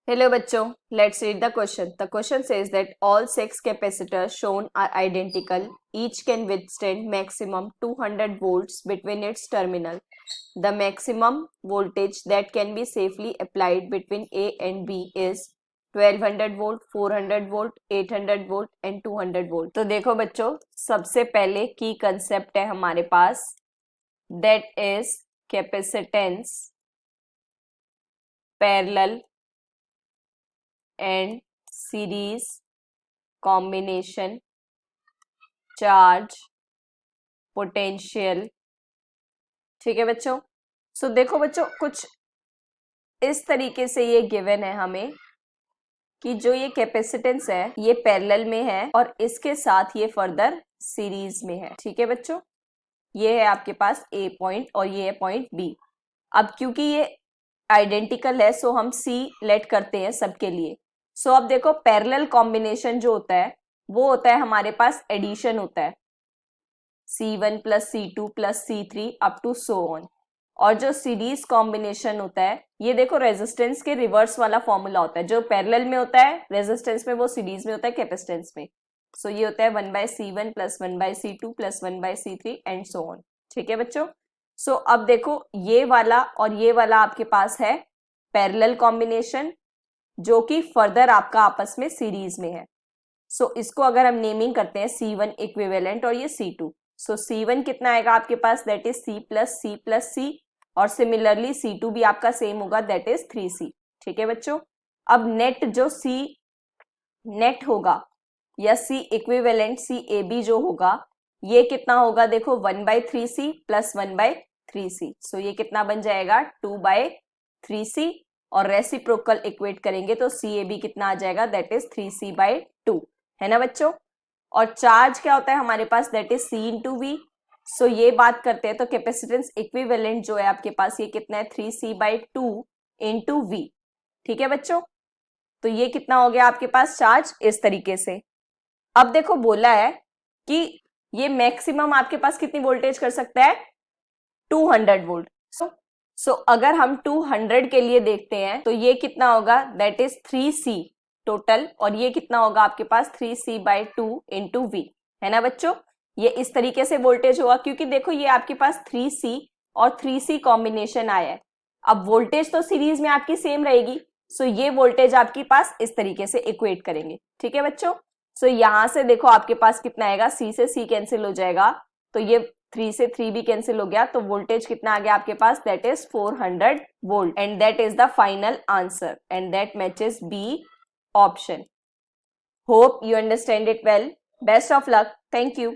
Hello bachcho, let's read the question. The question says that all 6 capacitors shown are identical. Each can withstand maximum 200 volts between its terminal. The maximum voltage that can be safely applied between A and B is 1200 volt, 400 volt, 800 volt and 200 volt. तो देखो बच्चों, सबसे पहले की concept है हमारे पास, that is capacitance, parallel and series combination, charge, potential. ठीक है बच्चों। सो देखो बच्चों, कुछ इस तरीके से ये गिवन है हमें कि जो ये कैपेसिटेंस है ये पैरेलल में है और इसके साथ ये फर्दर सीरीज में है। ठीक है बच्चों, ये है आपके पास ए पॉइंट और ये है पॉइंट बी। अब क्योंकि ये आइडेंटिकल है सो हम सी लेट करते हैं सबके लिए। सो अब देखो, पैरेलल कॉम्बिनेशन जो होता है वो होता है हमारे पास एडिशन होता है, C1 plus C2 plus C3 up to so on. और जो सीरीज कॉम्बिनेशन होता है ये देखो रेजिस्टेंस के रिवर्स वाला फॉर्मूला होता है। जो पैरेलल में होता है रेजिस्टेंस में वो सीरीज में होता है कैपेसिटेंस में। सो ये होता है 1/C1 plus 1/C2 plus 1/C3 and so on. ठीक है बच्चों। सो अब देखो, ये वाला और ये वाला आपके पास है पैरेलल कॉम्बिनेशन जो कि फर्दर आपका आपस में सीरीज में है। सो इसको अगर हम नेमिंग करते हैं C1 इक्विवेलेंट और ये C2। सो C1 कितना आएगा आपके पास, that is C plus C और सिमिलरली C2 भी आपका सेम होगा, दैट इज 3C। ठीक है बच्चों। अब नेट जो C नेट होगा या C इक्विवेलेंट CAB जो होगा ये कितना होगा, देखो 1/3C प्लस 1/3C। सो ये कितना बन जाएगा 2/3C और रेसिप्रोकल इक्वेट करेंगे तो CAB कितना आ जाएगा, दैट इज 3C/2 है ना बच्चों। और चार्ज क्या होता है हमारे पास, that is C into V. So ये बात करते हैं तो कैपेसिटेंस इक्विवेलेंट जो है आपके पास ये कितना है 3C/2 इंटू वी। ठीक है बच्चों। तो ये कितना हो गया आपके पास चार्ज इस तरीके से। अब देखो बोला है कि ये मैक्सिमम आपके पास कितनी वोल्टेज कर सकता है, 200 वोल्ट। सो अगर हम 200 के लिए देखते हैं तो ये कितना होगा, दैट इज 3C टोटल और ये कितना होगा आपके पास 3C/2 इंटू वी, है ना बच्चों। ये इस तरीके से वोल्टेज होगा क्योंकि देखो ये आपके पास 3C और 3C कॉम्बिनेशन आया है। अब वोल्टेज तो सीरीज में आपकी सेम रहेगी। सो ये वोल्टेज आपके पास इस तरीके से इक्वेट करेंगे। ठीक है बच्चों। सो यहां से देखो आपके पास कितना आएगा, C से C कैंसिल हो जाएगा तो ये 3 से 3 भी कैंसिल हो गया तो वोल्टेज कितना आ गया आपके पास, that is 400 volt and that is the final answer and that matches B option. Hope you understand it well. Best of luck. Thank you.